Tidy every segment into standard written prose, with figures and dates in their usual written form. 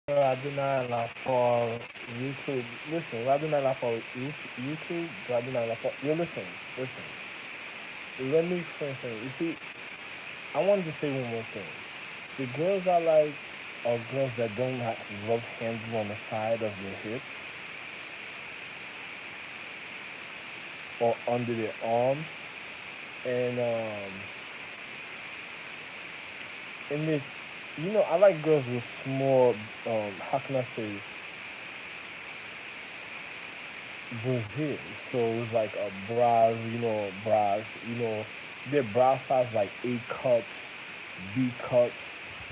rAdoowNEYe YouTube. Listen, rAdoowNEYe YouTube. rAdoowNEYe. Yo, listen, listen. Let me explain something. You see, I wanted to say one more thing. The girls I like are girls that don't have love handle on the side of their hips or under their arms, and and they, I like girls with small, how can I say, Brazil. So it's like a bras, their bra size like A cups, B cups.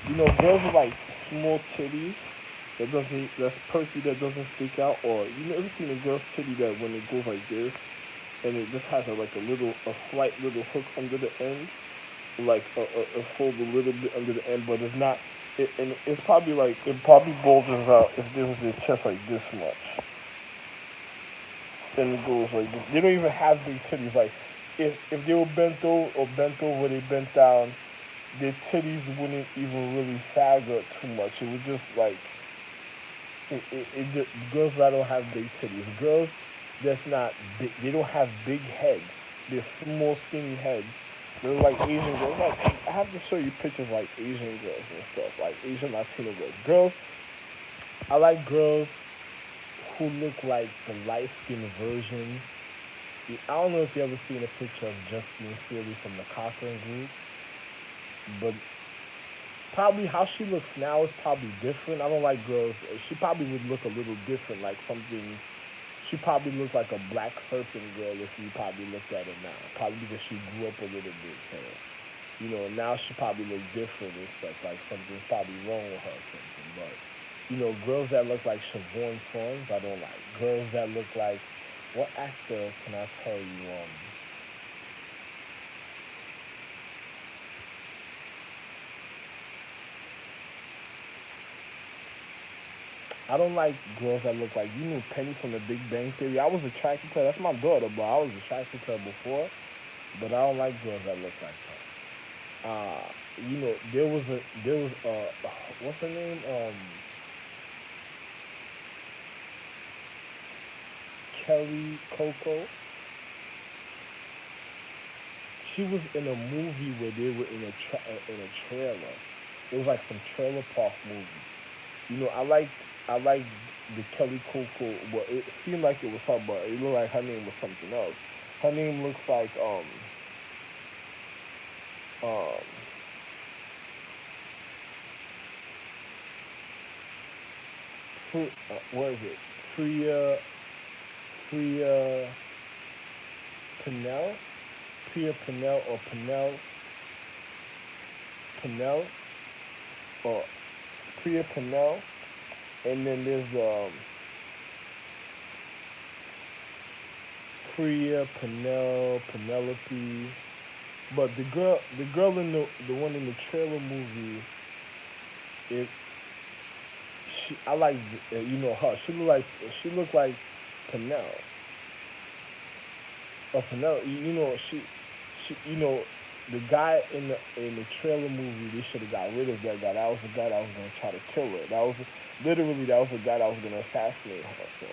Girls with like small titties that's perky, that doesn't stick out, or ever seen a girl's titty that when it goes like this and it just has a slight little hook under the end, like a fold a little bit under the end, but it's not. And it's probably like it probably bulges out if there was their chest like this much, and it goes like this. They don't even have big titties. Like if they were bent over, they bent down, their titties wouldn't even really sag up too much. It would just like girls that don't have big titties, girls that's not big, they don't have big heads. They're small, skinny heads. They're like Asian girls. Like I have to show you pictures like Asian girls and stuff, like Asian Latino girls. I like girls who look like the light skinned versions. I don't know if you ever seen a picture of Justine Seeley from the Cochrane Group, but probably how she looks now is probably different. I don't like girls. She probably would look a little different, like something. She probably looked like a black serpent girl if you probably looked at her now. Probably because she grew up a little bit. So, now she probably look different and stuff. Like something's probably wrong with her or something. But, girls that look like Siobhan Songs, I don't like. Girls that look like, what actor can I tell you? I don't like girls that look like Penny from The Big Bang Theory. I was attracted to her. That's my daughter, but I was attracted to her before. But I don't like girls that look like her. There was what's her name? Kelly Coco. She was in a movie where they were in a trailer. It was like some trailer park movie. I like the Kelly Coco, but it seemed like it was her, but it looked like her name was something else. Her name looks like um what is it? Priya Priya Pinnell, Priya Pinnell or Pinnell or Priya Pinnell, and then there's Priya Pinnell, Penelope. But the girl in the one in the trailer movie, it I like her. She looked like Pinnell or Pinnell. The guy in the trailer movie. They should have got rid of that guy. That was the guy that was gonna try to kill her. That was the guy that was gonna assassinate her. So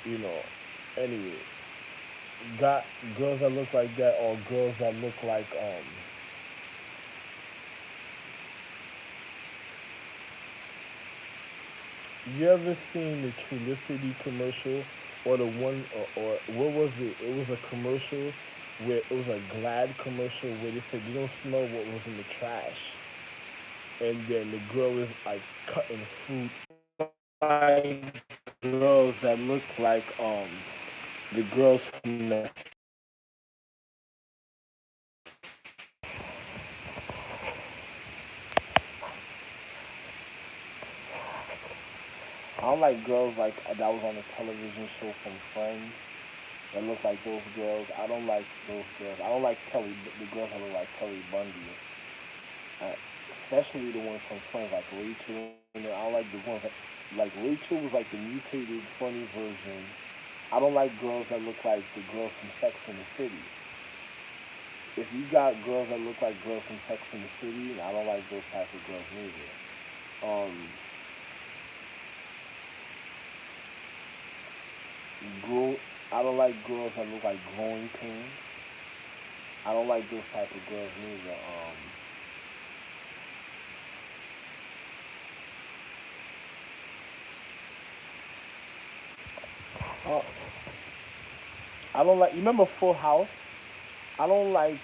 you know. Anyway, got girls that look like that or girls that look like you ever seen the Trulicity commercial or the one or what was it? It was a commercial where it was a Glad commercial where they said you don't smell what was in the trash, and then the girl is like cutting fruit. Like girls that look like the girls from the. I don't like girls like that was on the television show from Friends that look like those girls. I don't like those girls. I don't like the girls that look like Kelly Bundy, uh, especially the ones from Friends like Rachel. I don't like the ones like Rachel was like the mutated funny version. I don't like girls that look like the girls from Sex in the City. If you got girls that look like girls from Sex in the City, I don't like those type of girls neither. Um, I don't like girls that look like growing pains. I don't like those type of girls neither. Uh, I don't like. You remember Full House? I don't like.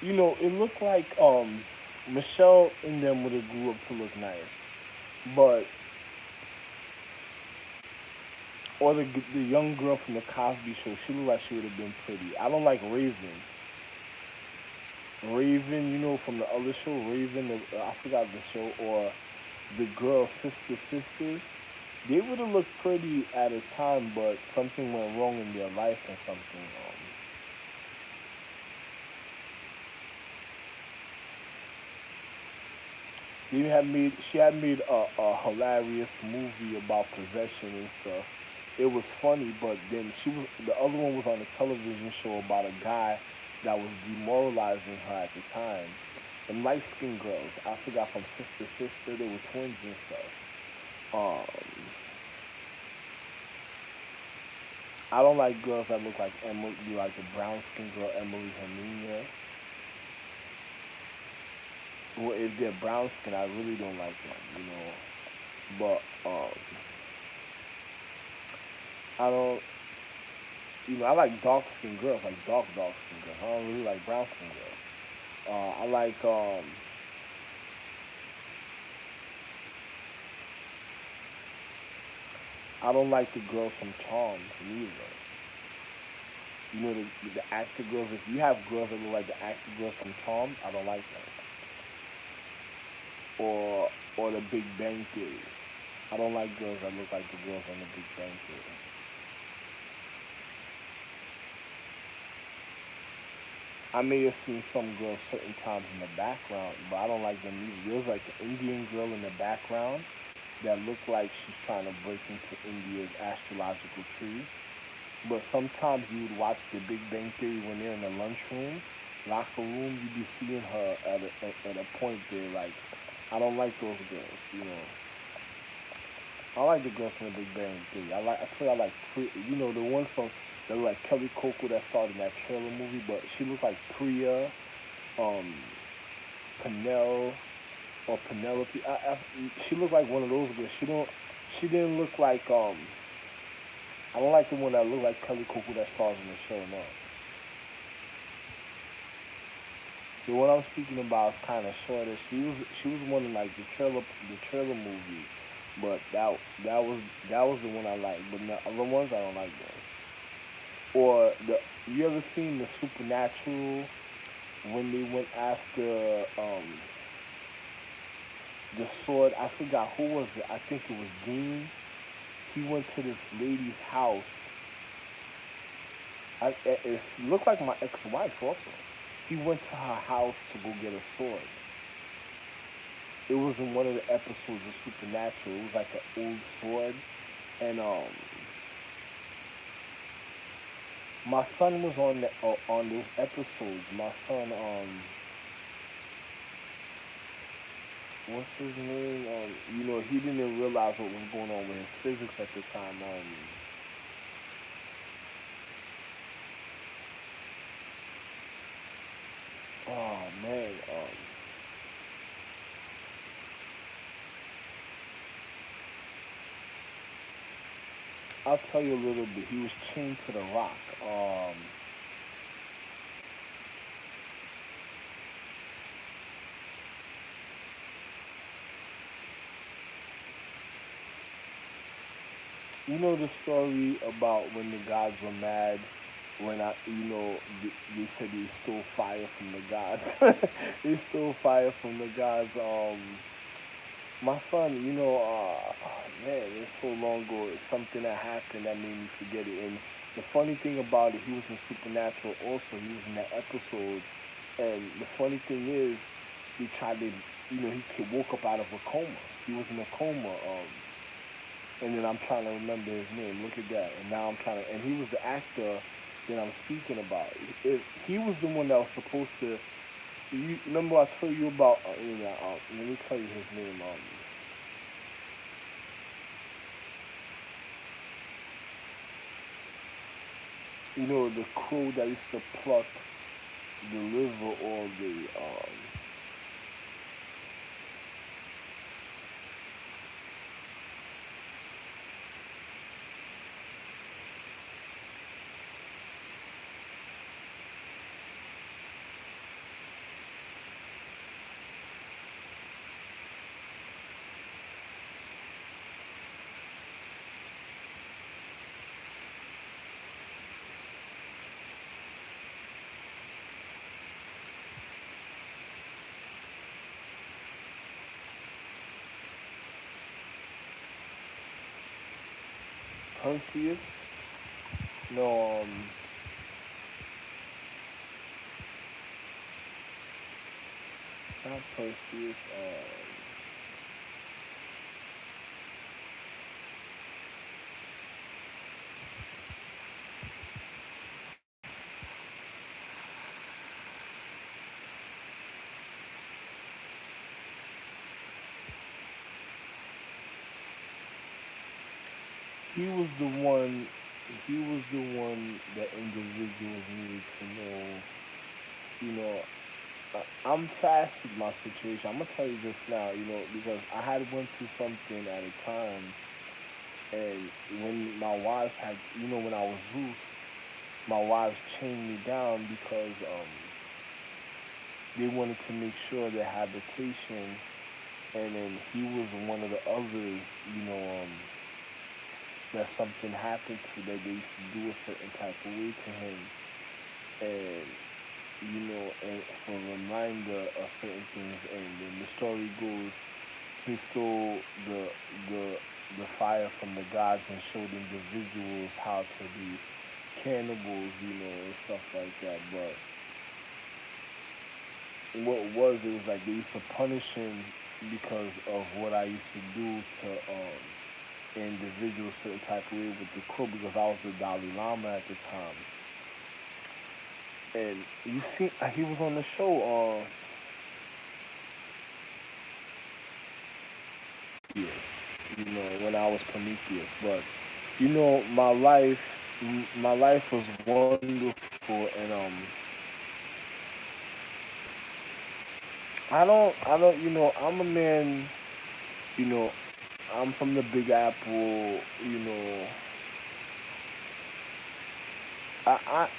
It looked like Michelle and them would have grew up to look nice, but or the young girl from the Cosby Show, she looked like she would have been pretty. I don't like Raven. Raven, from the other show, Raven. I forgot the show, or the girl sisters. They would have looked pretty at a time, but something went wrong in their life and something. She had made a hilarious movie about possession and stuff. It was funny, but then the other one was on a television show about a guy that was demoralizing her at the time. Some light skinned girls, I forgot, from Sister, they were twins and stuff. Um, I don't like girls that look like Emily, like the brown skinned girl Emily Hermina. Well, if they're brown skin, I really don't like them. But I don't. I like dark skinned girls, like dark skinned girls. I don't really like brown skinned girls. I like I don't like the girls from Charmed neither. The actor girls. If you have girls that look like the actor girls from Charmed, I don't like them. Or the Big Bang Theory. I don't like girls that look like the girls on the Big Bang Theory. I may have seen some girls certain times in the background, but I don't like them either. There's like an Indian girl in the background that look like she's trying to break into India's astrological tree. But sometimes you would watch the Big Bang Theory when they're in the lunchroom, locker room. You'd be seeing her at a point there. Like, I don't like those girls. I like the girls from the Big Bang Theory. I tell you, I like the one from that look like Kelly Coco that starred in that trailer movie, but she looked like Priya, um, Penel, or Penelope. She looked like one of those girls. She didn't look like I don't like the one that looked like Kelly Coco that stars in the show. No, the one I'm speaking about is kind of shorter. She was one in like the trailer movie, but that was the one I like. But the other ones I don't like those. Or you ever seen the Supernatural when they went after the sword? I forgot who was it. I think it was Dean. He went to this lady's house. It looked like my ex-wife also. He went to her house to go get a sword. It was in one of the episodes of Supernatural. It was like an old sword, and my son was on those episodes. My son, what's his name? He didn't realize what was going on with his physics at the time. Oh man, I'll tell you a little bit. He was chained to the rock. You know the story about when the gods were mad when they said they stole fire from the gods. They stole fire from the gods. My son, man, it's so long ago. It's something that happened that made me forget it. And the funny thing about it, he was in Supernatural also. He was in that episode. And the funny thing is, he tried to, he woke up out of a coma. He was in a coma. And then I'm trying to remember his name. Look at that. And now I'm trying to, and he was the actor that I'm speaking about. He was the one that was supposed to. You remember I told you about? Let me tell you his name. the crow that used to pluck the liver or the Perseus. No, not Perseus. He was the one. He was the one that individuals needed to know. You know, I'm fast with my situation. I'm gonna tell you this now. Because I had went through something at a time, and when my wives had, when I was Zeus, my wives chained me down because they wanted to make sure their habitation, and then he was one of the others, that something happened to that they used to do a certain type of way to him, and and for a reminder of certain things. And then the story goes, he stole the the fire from the gods and showed individuals how to be cannibals, and stuff like that. But what it was like they used to punish him because of what I used to do to individuals certain type of way with the crow, because I was the Dalai Lama at the time. And you see, he was on the show. Yes, when I was Prometheus. But my life was wonderful, and I'm a man. You know, I'm from the Big Apple.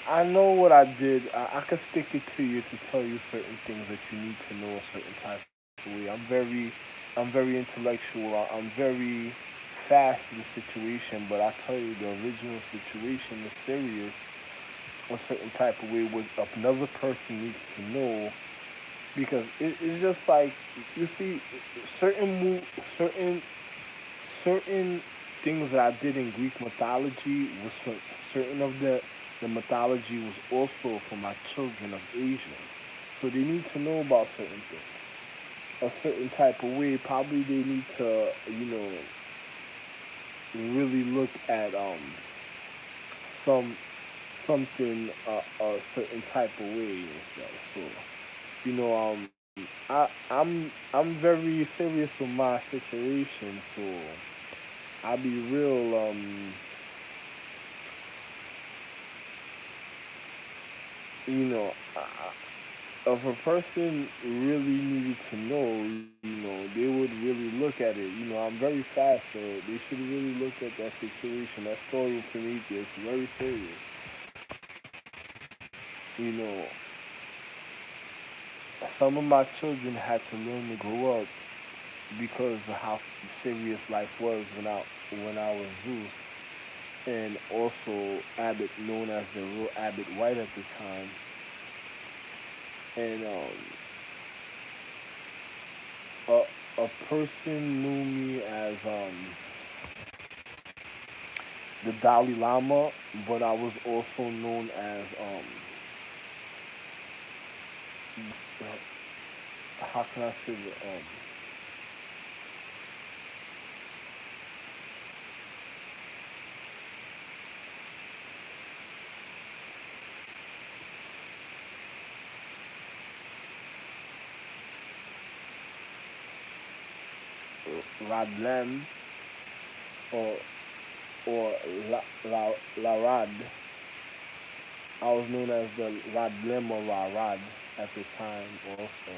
I know what I did. I can stick it to you to tell you certain things that you need to know a certain type of way. I'm very intellectual. I'm very fast with the situation, but I tell you the original situation is serious. A certain type of way what another person needs to know, because it's just like, you see, certain certain things that I did in Greek mythology was for certain of the mythology was also for my children of Asia. So they need to know about certain things. A certain type of way, probably they need to, really look at some something a certain type of way and stuff. So, you know, I'm very serious with my situation, so I'll be real. You know, if a person really needed to know, they would really look at it. I'm very fast, so they should really look at that situation. That story with Prometheus is very serious. You know, some of my children had to learn to grow up because of how serious life was when I was Zeus, and also Abbott, known as the real Abbott White at the time, and a a person knew me as the Dalai Lama, but I was also known as how can I say it, Radlem, or or La Rad. I was known as the Rad at the time also.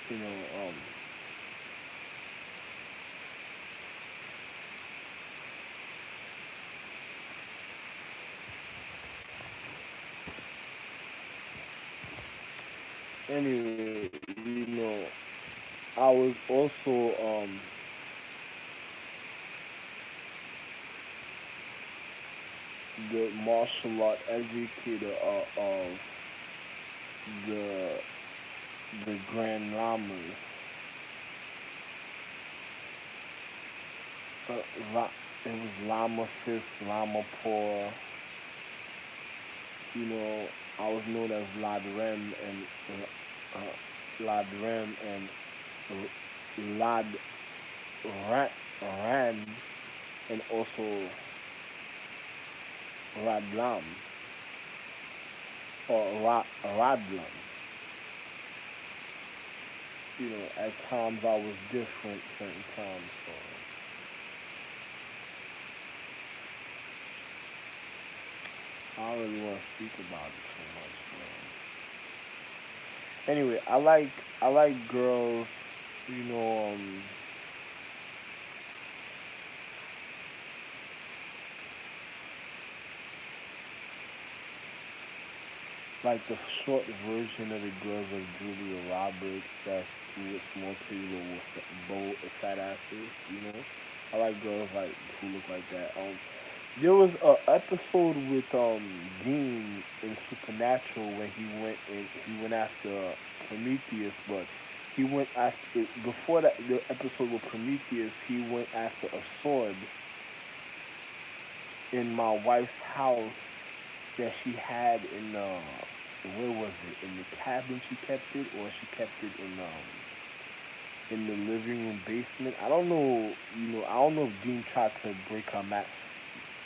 You know, anyway, you know, I was also the martial art educator of the the Grand Lamas. Uh, it was Lama Fist, Lama Paw. You know, I was known as Lad Rem and Lad Rem and Lad Ran and also Radlam or Radlam. You know, at times I was different certain times, so I don't really want to speak about it too much. Anyway, I like girls, you know, like the short version of the girls of Julia Roberts that's with small titties with bold fat asses, you know. I like girls like who look like that. There was a episode with Dean in Supernatural where he went after Prometheus, but he went after before that the episode with Prometheus he went after a sword in my wife's house that she had in where was it, in the cabin she kept it, or she kept it in the living room basement. I don't know. You know, I don't know if Dean tried to break her mat.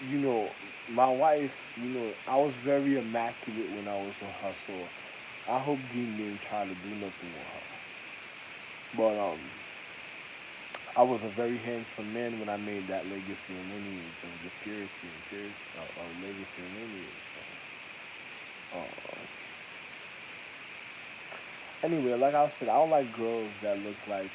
You know, my wife. You know, I was very immaculate when I was with her, so I hope Dean didn't try to do nothing with her. But I was a very handsome man when I made that legacy and lineage of the purity and purity legacy and lineage. So, anyway, like I said, I don't like girls that look like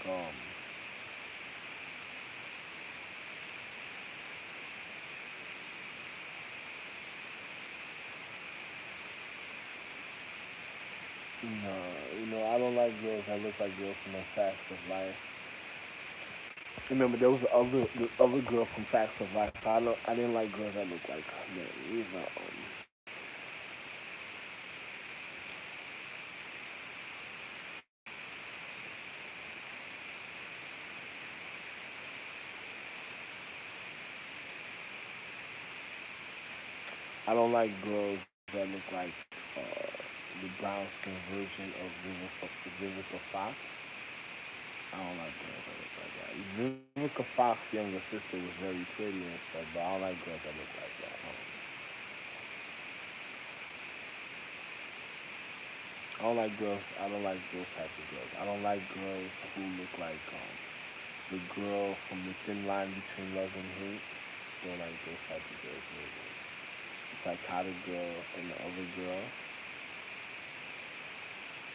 no, you know, I don't like girls that look like girls from the Facts of Life. Remember, there was the other girl from Facts of Life. I didn't like girls that look like her. Man, I don't like girls that look like the brown skin version of Vivica Fox. I don't like girls that look like that. Vivica Fox's younger sister was very pretty and stuff, but I don't like girls that look like that. I don't like girls. I don't like those types of girls. I don't like girls who look like the girl from the thin line between love and hate. Don't like those types of girls. Maybe. The psychotic girl and the other girl.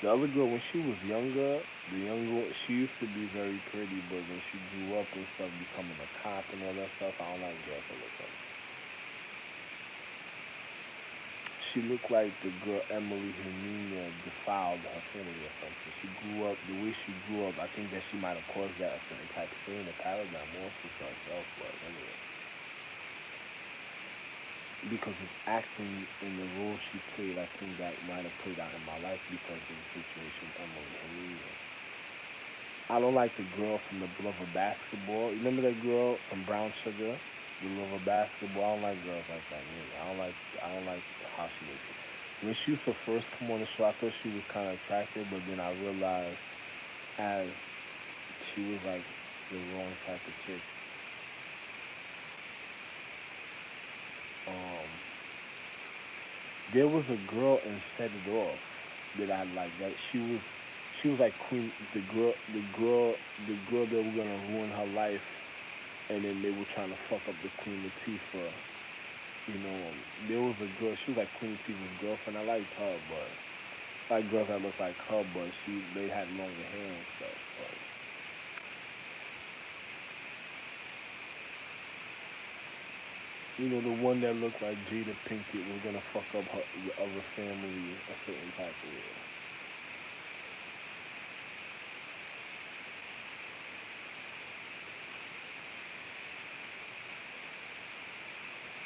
The other girl, when she was younger, the younger she used to be very pretty, but when she grew up and stuff, becoming a cop and all that stuff, I don't like girls that look like. She looked like the girl Emily Herminia defiled her family or something. She grew up the way she grew up. I think that she might have caused that a certain type of thing, a paradigm also to herself. But anyway, because of acting in the role she played, I think that might have played out in my life because of the situation with Emily Herminia. I don't like the girl from the Love of Basketball. You remember that girl from Brown Sugar? The Love of Basketball. I don't like girls like that. Really. I don't like how she looks. When she used to first come on the show, I thought she was kind of attractive, but then I realized as she was like the wrong type of chick. There was a girl in Set It Off that I liked. That she was like Queen, the girl that were gonna ruin her life, and then they were trying to fuck up the Queen Latifah. You know, there was a girl. She was like Queen Latifah's girlfriend. I liked her, but like girls that looked like her, but they had longer hair and stuff. But you know, the one that looked like Jada Pinkett was gonna fuck up the other family a certain type of way.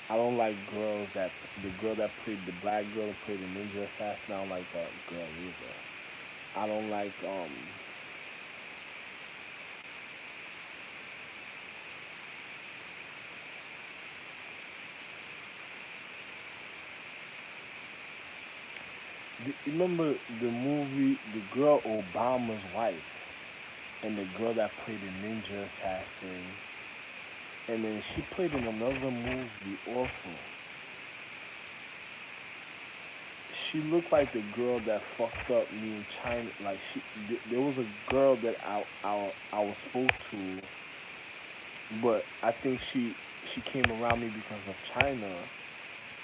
I don't like girls that the girl that played the black girl that played the ninja assassin. I don't like that girl either. I don't like remember the movie The Girl Obama's Wife and the girl that played the ninja assassin, and then she played in another movie also. She looked like the girl that fucked up me in China. Like there was a girl that I was supposed to, but I think she came around me because of China,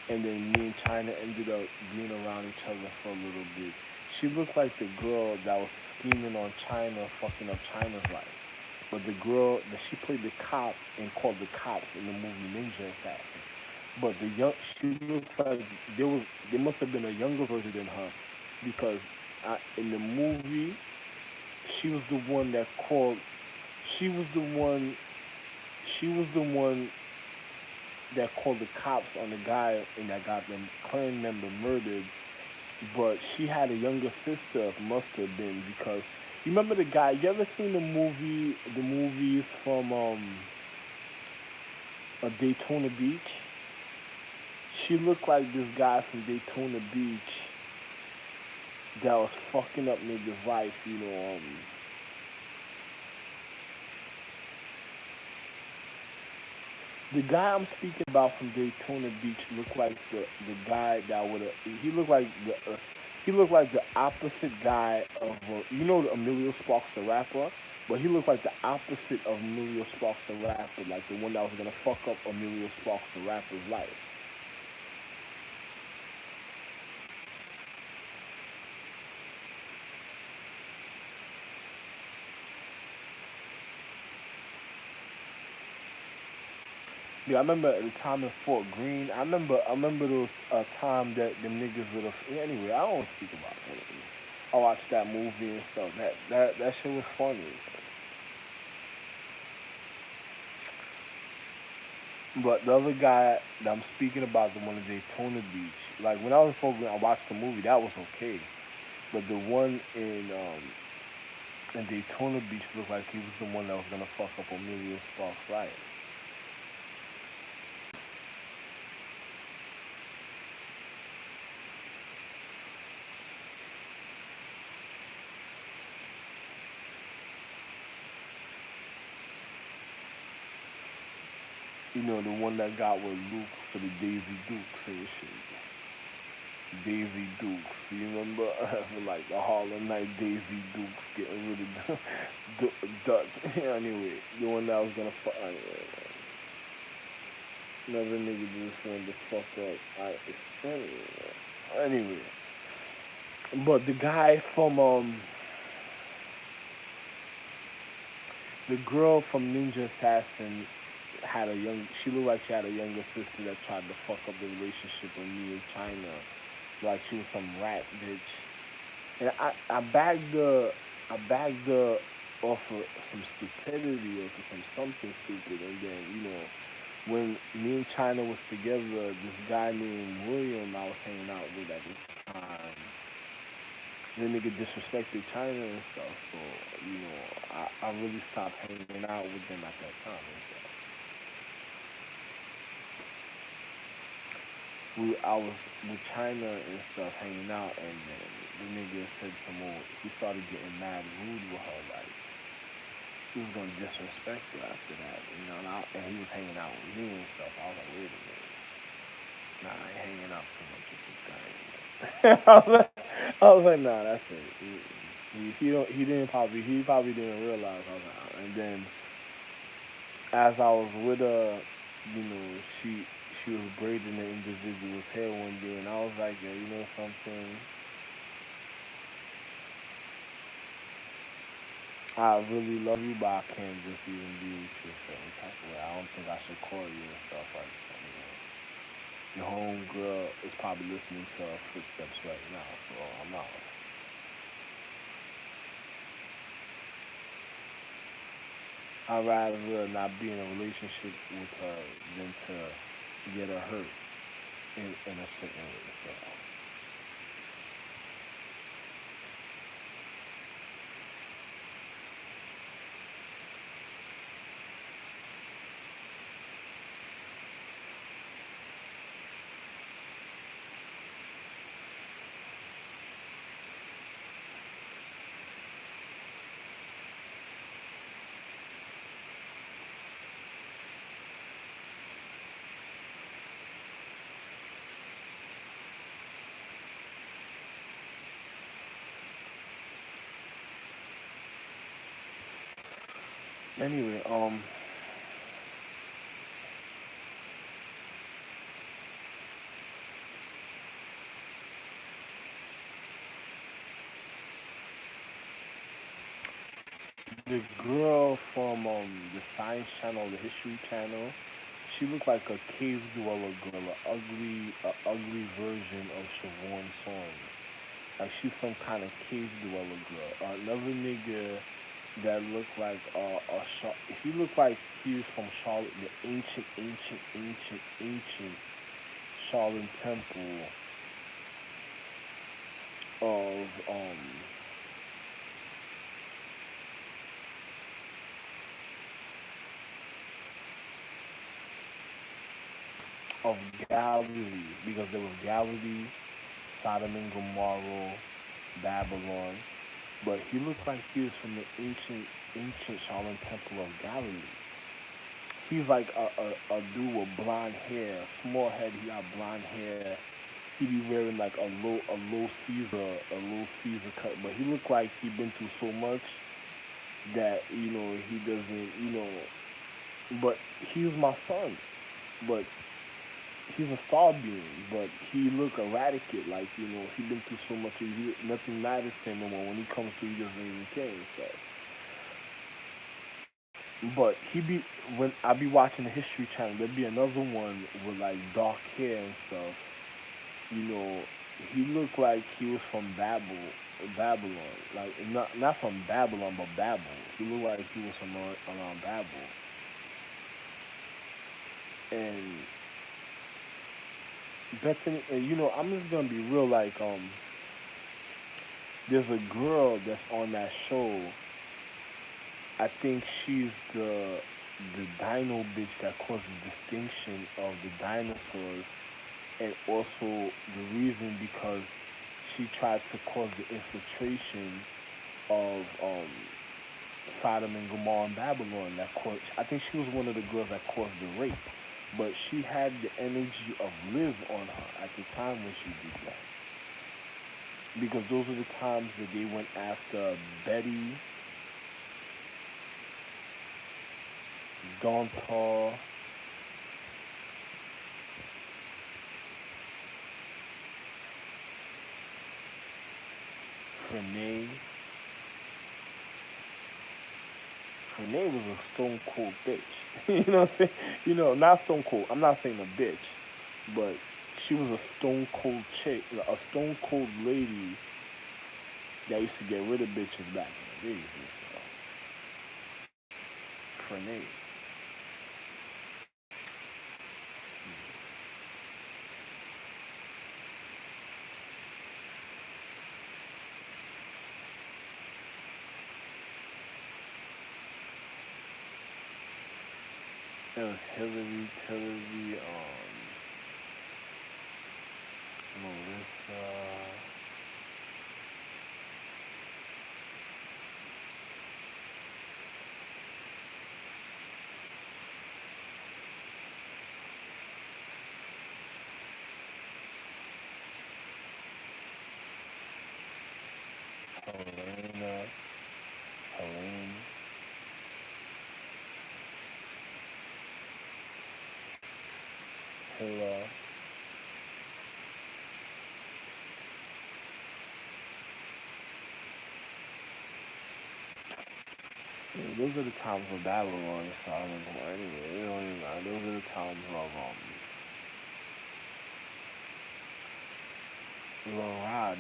and then me and China ended up being around each other for a little bit. She looked like the girl that was scheming on China, fucking up China's life. But the girl that she played the cop and called the cops in the movie Ninja Assassin. But she looked like there must have been a younger version than her, because in the movie she was the one that called. She was the one. She was the one that called the cops on the guy and that got them clan member murdered. But she had a younger sister, must have been, because you remember the guy. You ever seen the movies from Daytona Beach? She looked like this guy from Daytona Beach that was fucking up niggas' life. You know, the guy I'm speaking about from Daytona Beach looked like the guy that would have. He looked like the opposite guy of you know Emilio Sparks the rapper, but he looked like the opposite of Emilio Sparks the rapper, like the one that was gonna fuck up Emilio Sparks the rapper's life. Yeah, I remember at the time in Fort Greene. I remember those time that them niggas would have. Anyway, I don't speak about it. I watched that movie and stuff. That shit was funny. But the other guy that I'm speaking about, the one in Daytona Beach, like when I was in Fort Greene, I watched the movie. That was okay. But the one in Daytona Beach looked like he was the one that was gonna fuck up Amelia Sparks' life. You know, the one that got with Luke for the Daisy Dukes and shit. Daisy Dukes. You remember? For like the Harlem Night Daisy Dukes getting rid of Dutch. Anyway, the one that was gonna fuck. Anyway, another nigga just wanted to fuck up. Anyway, but the guy from the girl from Ninja Assassin had a young. She looked like she had a younger sister that tried to fuck up the relationship with me in China. Like she was some rat bitch. And I bagged her off of some stupidity or for some something stupid. And then, you know, when me and China was together, this guy named William I was hanging out with at the time, the nigga disrespected China and stuff. So, you know, I really stopped hanging out with them at that time and stuff. I was with China and stuff hanging out, and then the nigga said some more. He started getting mad, rude with her, like he was gonna disrespect her after that, you know. And he was hanging out with me and stuff. I was like, wait a minute. Nah, I ain't hanging out too much with this guy. I was like, nah, that's it. He probably didn't realize I was out. And then as I was with her, you know, she was braiding the individual's hair one day, and I was like, yeah, you know something? I really love you, but I can't just even be with you a certain type of way. I don't think I should call you and stuff like that. Your homegirl is probably listening to her footsteps right now, so I'm out. I'd rather not be in a relationship with her than to get her hurt in a certain way. So anyway, the girl from the Science Channel, the History Channel, she looked like a cave dweller girl, a ugly version of Siobhan Sons. Like she's some kind of cave dweller girl. Another nigga that looked like he looked like he was from Charlotte, the ancient Charlotte Temple of of Galilee, because there was Galilee, Sodom and Gomorrah, Babylon, but he looked like he was from the ancient Charlotte Temple of Galilee. He's like a dude with blonde hair, small head. He got blonde hair. He be wearing like a low Caesar cut, but he looked like he been through so much that he doesn't But he was my son, but he's a star being, but he look erratic, like he been through so much. Nothing matters to him no more. When he comes to, he doesn't even care. So, but he be when I be watching the History Channel, there'd be another one with like dark hair and stuff. You know, he looked like he was from Babylon, like not from Babylon, but Babel. He looked like he was from around Babel, and Bethany. And I'm just gonna be real. Like, there's a girl that's on that show. I think she's the dino bitch that caused the distinction of the dinosaurs, and also the reason because she tried to cause the infiltration of Sodom and Gomorrah and Babylon. I think she was one of the girls that caused the rape, but she had the energy of Liv on her at the time when she did that, because those were the times that they went after Betty, Dontar, Renee. Renee was a stone cold bitch. You know what I'm saying? Not stone cold. I'm not saying a bitch, but she was a stone cold chick, a stone cold lady that used to get rid of bitches back in the days. So, Renee. It was Hillary, Melissa. Hilla. Yeah, those are the times of Babylon, so I don't know. Anyway, it don't even matter. Those are the times of Lorad.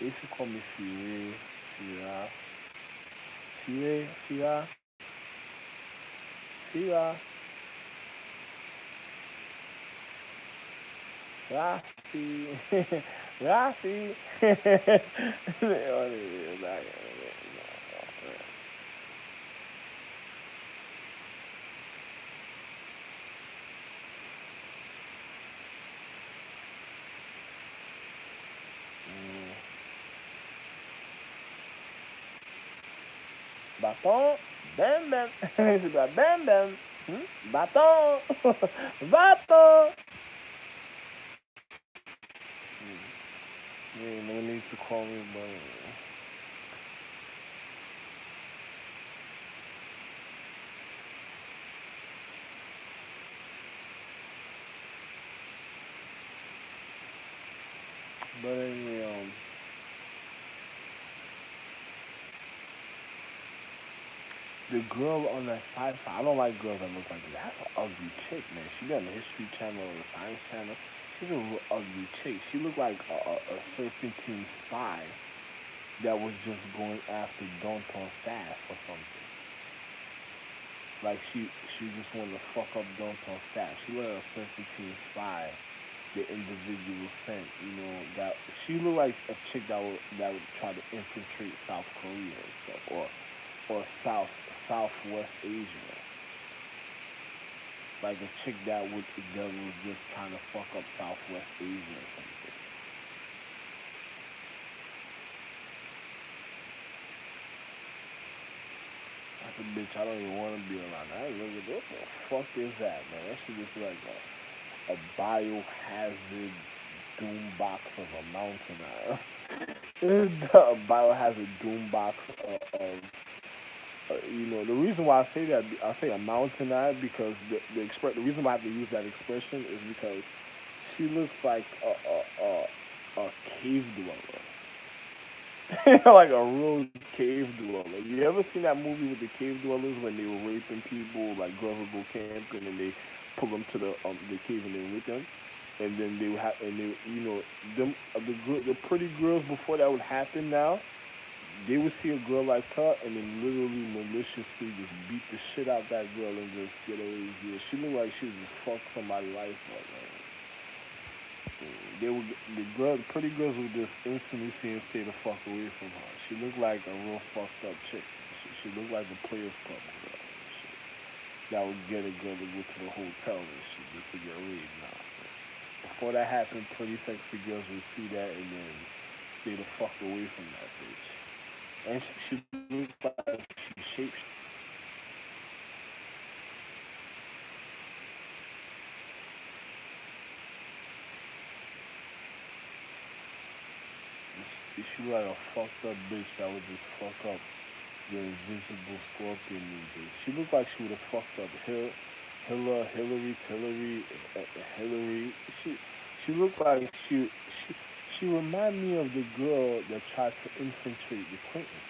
They used to call me Fire, Fira, Fire, Fira, Fira, Rafi, Rafi. Bâton, bam bam. C'est pas bam bam. Bâton, bâton. Yeah, no need to call me, but anyway, the girl on that sci-fi, I don't like girls that look like that. That's an ugly chick, man. She be on the History Channel or the Science Channel. She's a real ugly chick. She looked like a serpentine spy that was just going after Danton's staff or something. Like she just wanted to fuck up Danton's staff. She looked like a serpentine spy the individual sent. You know that she looked like a chick that would try to infiltrate South Korea and stuff, or Southwest Asia. Like a chick that was just trying to fuck up Southwest Asia or something. That's a bitch I don't even want to be around. I ain't looking. What the fuck is that, man? That shit just like a biohazard doom box of a mountain. A biohazard doom box of the reason why I say that I say a mountain eye because the reason why I have to use that expression is because she looks like a cave dweller, like a real cave dweller. You ever seen that movie with the cave dwellers when they were raping people, like girls would go camping and they pull them to the cave and they rape them, and then they would have and they them the pretty girls before that would happen now they would see a girl like her and then literally maliciously just beat the shit out that girl and just get away with it. She looked like she would just fuck somebody's life up, man. The pretty girls would just instantly see and stay the fuck away from her. She looked like a real fucked up chick. She looked like a Players Club girl and shit. That would get a girl to go to the hotel and shit just to get raped. Nah. Before that happened, pretty sexy girls would see that and then stay the fuck away from that bitch. And she looked like she shaped. She looked like a fucked up bitch that would just fuck up the invisible scorpion movie. She looked like she would have fucked up Hillary. She looked like she reminded me of the girl that tried to infiltrate the Clinton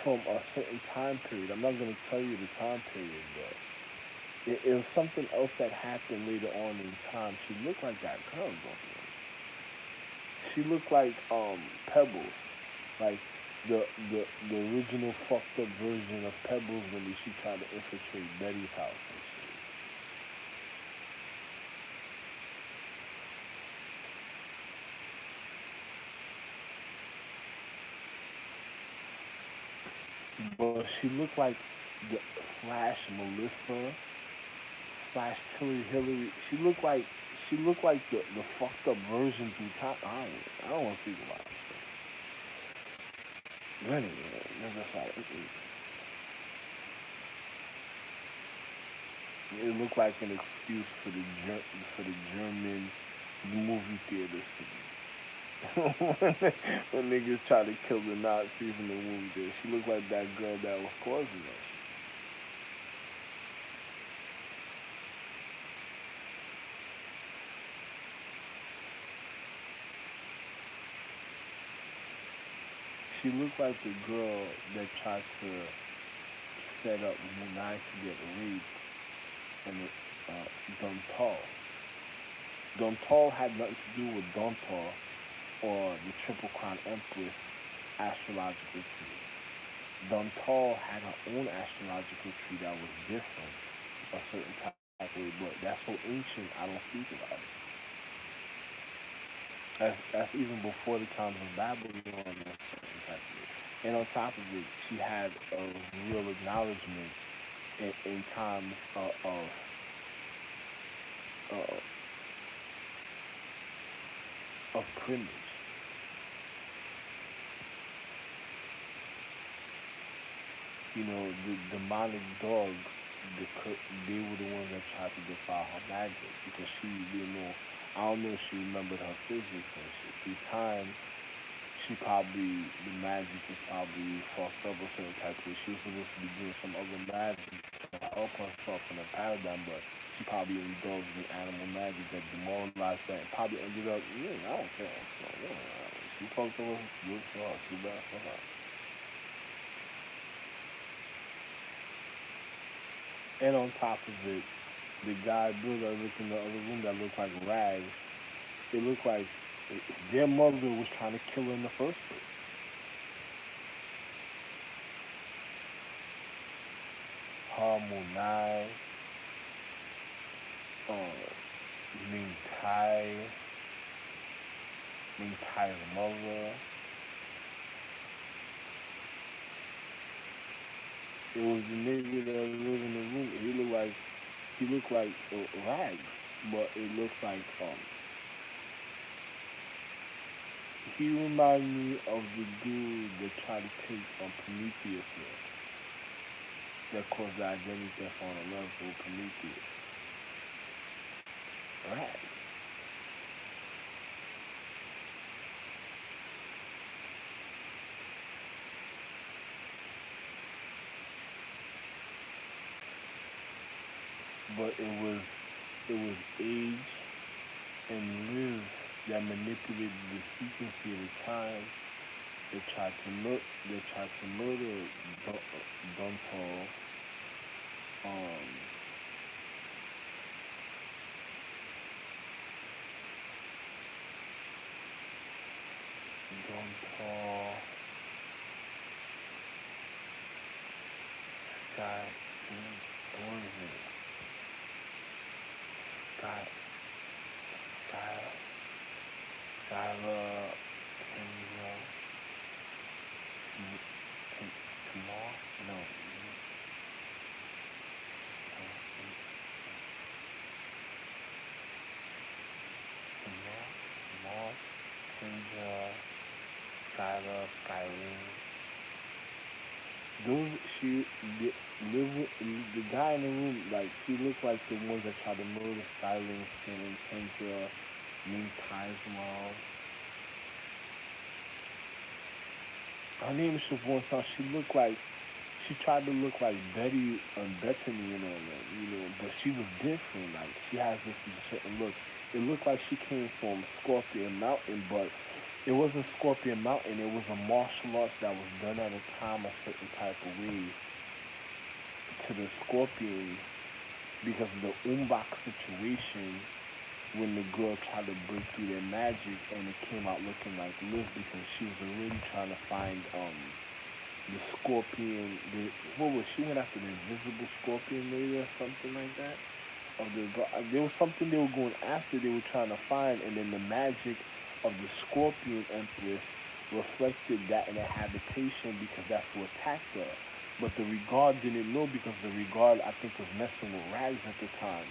from a certain time period. I'm not gonna tell you the time period, but it was something else that happened later on in time. She looked like that girl, bro. She looked like Pebbles, like the original fucked up version of Pebbles when she tried to infiltrate Betty's house and shit. But she looked like the slash Melissa slash Tilly Hillary. She looked like the fucked up version through time. I don't want to speak about it. Anyway, that's just like it looked like an excuse for the German movie theater scene. when niggas try to kill the Nazis in the movie theater, she looked like that girl that was causing that. She looked like the girl that tried to set up Munai to get raped and Dontal. Dontal had nothing to do with Dontal or the Triple Crown Empress astrological tree. Dontal had her own astrological tree that was different, a certain type of way, but that's so ancient I don't speak about it. That's even before the times of Babylon and a certain type of way. And on top of it, she had a real acknowledgement in times uh, of privilege. You know, the demonic dogs, they were the ones that tried to defile her magic because she didn't know. I don't know if she remembered her physics and shit. Through time, she probably the magic was probably fucked up or certain type of way. She was supposed to be doing some other magic to help herself in a paradigm, but she probably indulged in animal magic that demoralized her and probably ended up. Yeah, I don't care. She fucked up. Good for her. Too bad for her. And on top of it, the guy built everything in the other room that looked like rags. It looked like their mother was trying to kill her in the first place. Harmonai, Ming Tai, Ming Tai's mother. It was the nigga that lived in the room. He looked like rags, but it looks like he reminded me of the dude that tried to take Prometheus with. That caused the identity theft on a level of Prometheus. Rags. But it was age and live that manipulated the sequence of the time. They tried to murder Dunpal. Um, Dunpal. Sky. What is it? Sky. Sky. Skyla. Kendra. Kamal. No. Kamal. Kamal. Kendra. Skyla. Skylene. Those she the, live with the guy in the room. Like he looked like the ones that tried to murder Skylene, Skin and Kendra. Ming Tai's mom. Her name is Siobhan Song. She tried to look like Betty and Bethany and all that, but she was different. Like she has this certain look. It looked like she came from Scorpion Mountain, but it wasn't Scorpion Mountain. It was a martial arts that was done at a time a certain type of way to the Scorpions because of the Umbach situation when the girl tried to break through their magic and it came out looking like Liv because she was already trying to find the scorpion. What was she went after the invisible scorpion lady or something like that? There was something they were going after. They were trying to find, and then the magic of the scorpion empress reflected that in her habitation because that's who attacked her. But the regard didn't know because the regard I think was messing with rags at the time.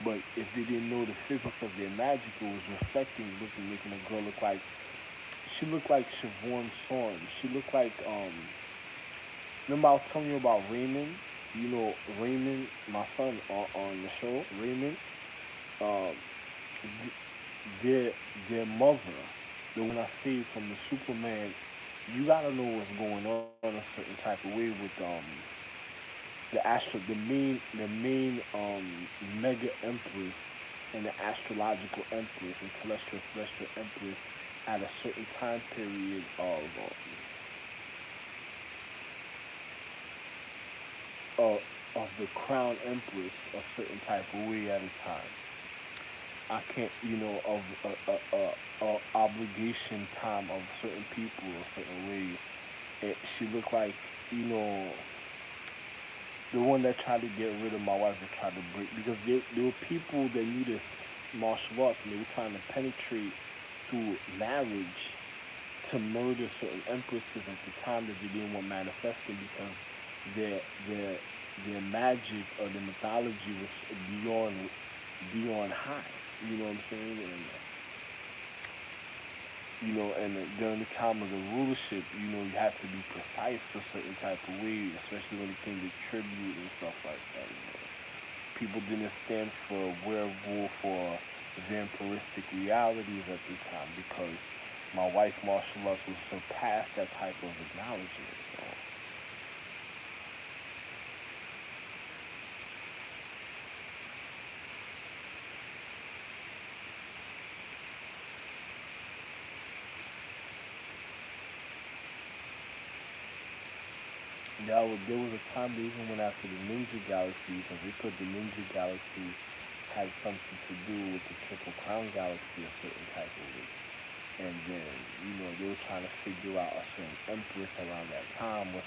But if they didn't know the physics of their magic, it was reflecting, looking, making the girl look like She looked like Siobhan Sorn. She looked like remember I was telling you about Raymond? You know Raymond, my son on the show, Raymond. Um, th- their mother, the one I saved from the Superman. You gotta know what's going on a certain type of way with the main mega empress and the astrological empress and celestial empress at a certain time period of the crown empress a certain type of way at a time. I can't, of obligation time of certain people a certain way. She looked like, you know, the one that tried to get rid of my wife that tried to break because there were people that knew this martial arts and they were trying to penetrate through marriage to murder certain empresses at the time that they didn't want manifesting because their their their magic or their mythology was beyond high. You know what I'm saying? And during the time of the rulership, you had to be precise a certain type of way, especially when it came to tribute and stuff like that. People didn't stand for werewolf or vampiristic realities at the time because my wife martial arts would surpass that type of acknowledgement. So there was a time they even went after the Ninja Galaxy because they thought the Ninja Galaxy had something to do with the Triple Crown Galaxy a certain type of way. And then, they were trying to figure out a certain empress around that time or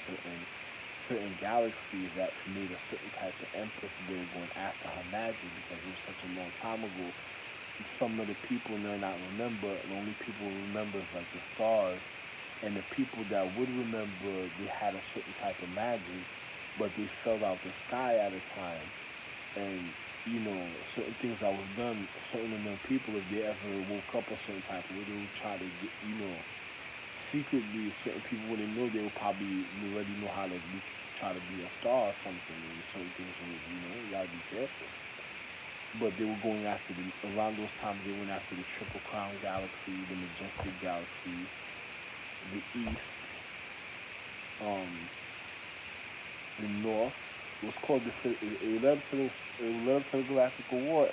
certain galaxies that made a certain type of empress. They were going after her magic because it was such a long time ago. Some of the people may not remember. The only people who remember is like the stars. And the people that would remember, they had a certain type of magic, but they fell out the sky at a time. And certain things that was done, certain of them people, if they ever woke up a certain type of way, they would try to get, secretly, certain people wouldn't know, they would probably already know how to try to be a star or something, and certain things would, you gotta be careful. But they were going after around those times, they went after the Triple Crown Galaxy, the Majestic Galaxy, the East, um, the North. It was called it led to it led to the Galactic War,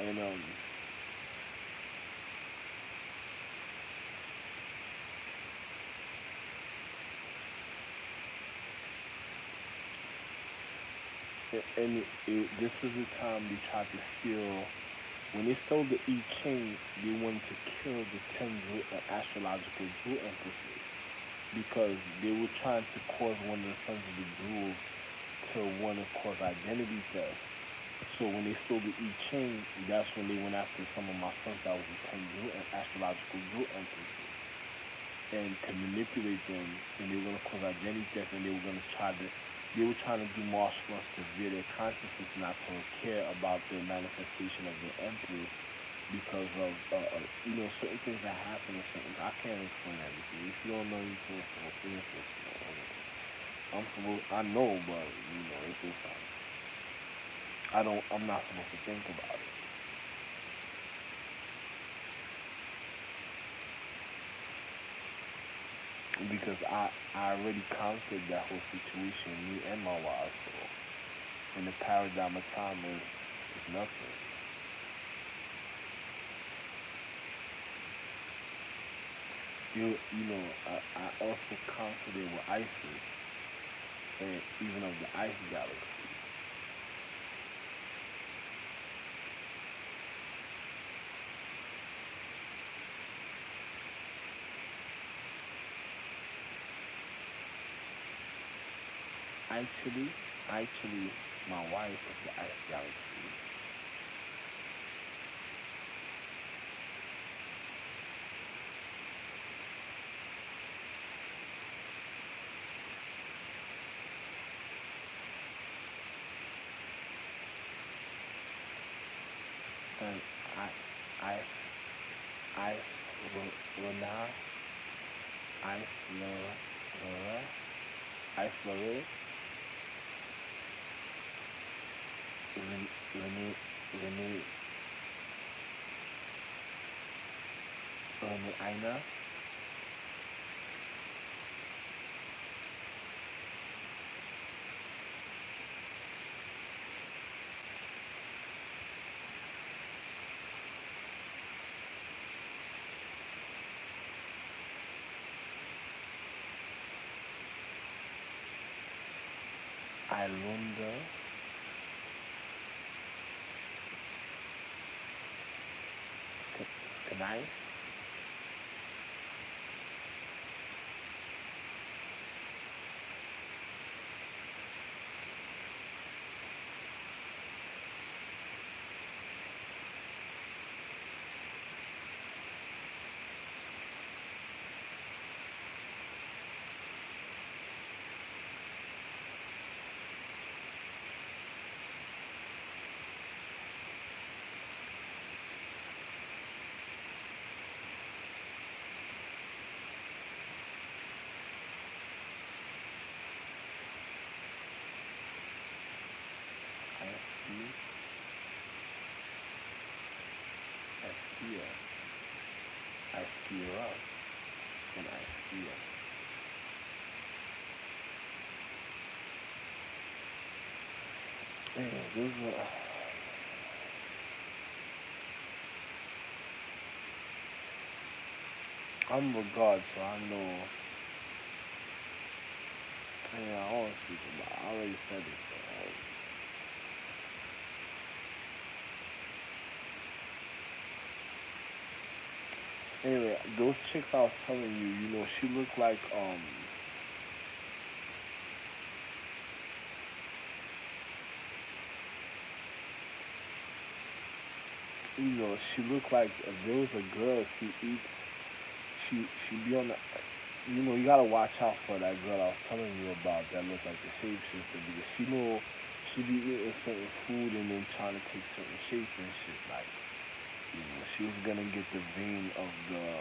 this is the time they tried to steal. When they stole the I Ching, they wanted to kill the 10 astrological jewel empresses because they were trying to cause one of the sons of the jewels to want to cause identity theft. So when they stole the I Ching, that's when they went after some of my sons that was the 10 astrological jewel empresses and to manipulate them, and they were going to cause identity theft, and they were trying to do martial arts to veer their consciousness not to care about the manifestation of the empress because of certain things that happen and certain I can't explain everything. If you don't know, you can't explain it. I know, but it's just I'm not supposed to think about it because I already conquered that whole situation, me and my wife. So, in the paradigm of time is nothing. I also conquered it with ISIS and even of the ice galaxy. Actually, actually, my wife is the ice galaxy. And I, ice, ice, Luna, Isolate, Rene, Aina, Ilunda, Skanice, Aspia, Aspia, Aspira, and Aspia. Man, those are. I'm a god, so I know. Yeah, I want to speak about. I already said it. So, anyway, those chicks I was telling you, she looked like she looked like if there was a girl who eats, she be on the, you gotta watch out for that girl I was telling you about that looked like the shapeshifter because she be eating certain food and then trying to take certain shapes and shit. Like, she was gonna get the vein of the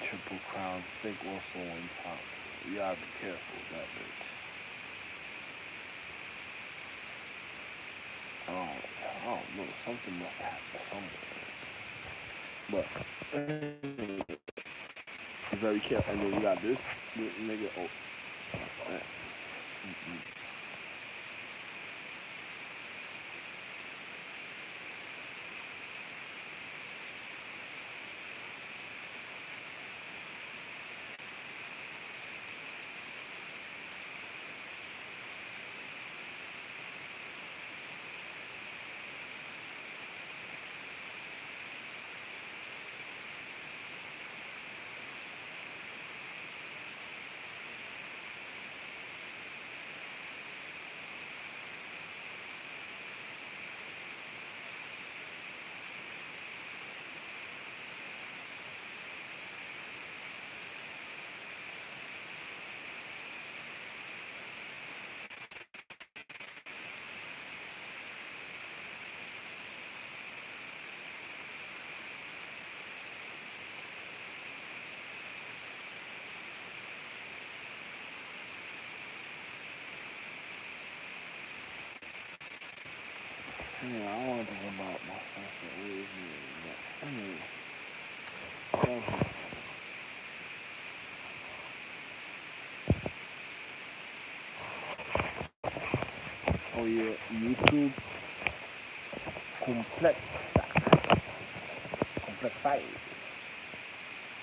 Triple Crown sick also one time. So you gotta be careful with that bitch. I don't know, something must have happened somewhere. But very careful. And then you got this nigga. Oh, man. Mm-mm. Yeah, I want to talk about my sunset. Where is he? Oh yeah, YouTube complex, complex site.